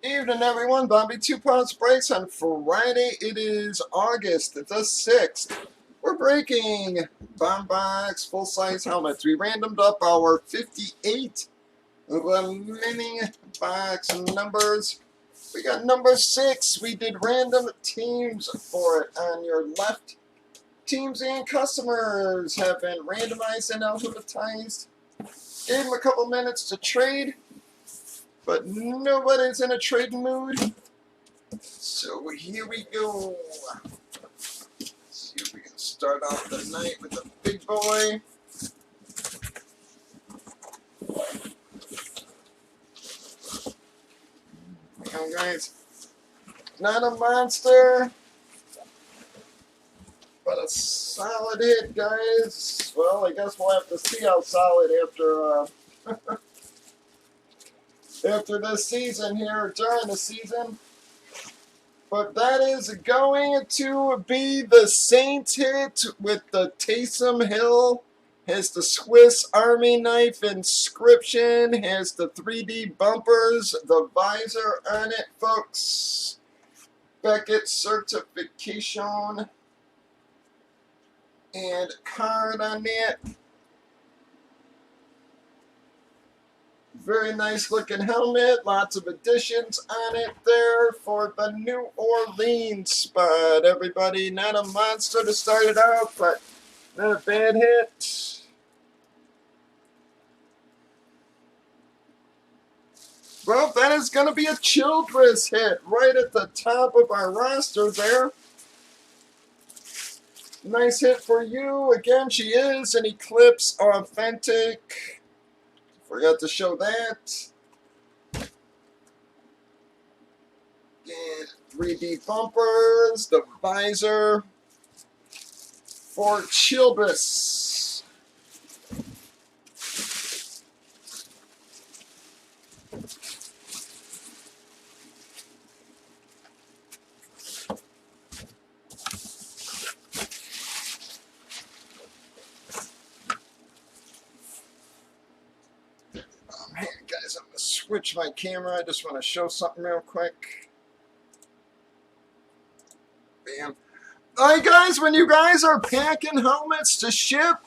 Evening, everyone. Bobby 2 Pounds Breaks on Friday. It is August the 6th. We're breaking Bomb Box full-size helmets. We randomed up our 58 remaining box numbers. We got number 6. We did random teams for it. On your left, teams and customers have been randomized and alphabetized. Gave them a couple minutes to trade, but nobody's in a trading mood. So here we go. Let's see if we can start off the night with the big boy. Come on, guys. Not a monster, but a solid hit, guys. Well, I guess we'll have to see how solid after this season here, during the season. But that is going to be the Saints hit with the Taysom Hill. Has the Swiss Army knife inscription. Has the 3D bumpers, the visor on it, folks. Beckett certification. And card on it. Very nice looking helmet. Lots of additions on it there for the New Orleans spot. Everybody, not a monster to start it out, but not a bad hit. Well, that is going to be a Childress hit right at the top of our roster there. Nice hit for you. Again, she is an Eclipse Authentic. Forgot to show that. And 3D bumpers, the visor for Childress. Guys, I'm going to switch my camera. I just want to show something real quick. Bam. Alright, guys, when you guys are packing helmets to ship,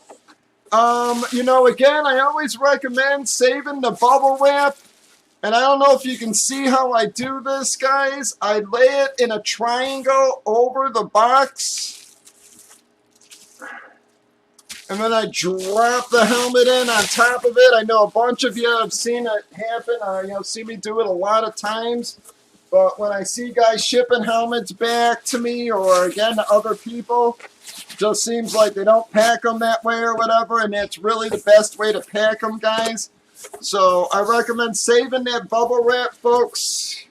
you know, again, I always recommend saving the bubble wrap. And I don't know if you can see how I do this, guys. I lay it in a triangle over the box. And then I drop the helmet in on top of it. I know a bunch of you have seen it happen. See me do it a lot of times. But when I see guys shipping helmets back to me or, again, to other people, it just seems like they don't pack them that way or whatever. And that's really the best way to pack them, guys. So I recommend saving that bubble wrap, folks.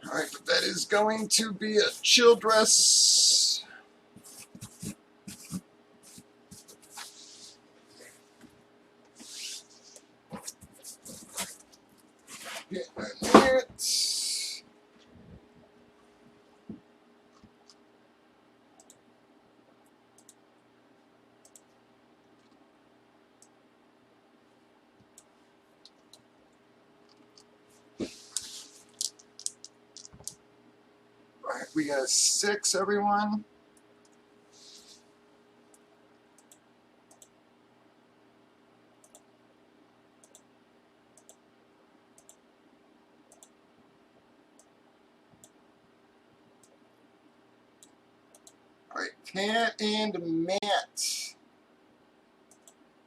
Alright, but that is going to be a Childress. Get it. Alright, we got 6, everyone. Alright, Pat and Matt.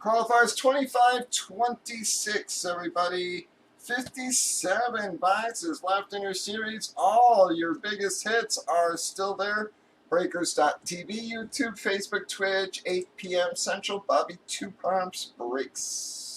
Qualifiers 25-26, everybody. 57 boxes left in your series. All your biggest hits are still there. Breakers.tv, YouTube, Facebook, Twitch, 8 p.m. Central. Bobby 2 Pumps Breaks.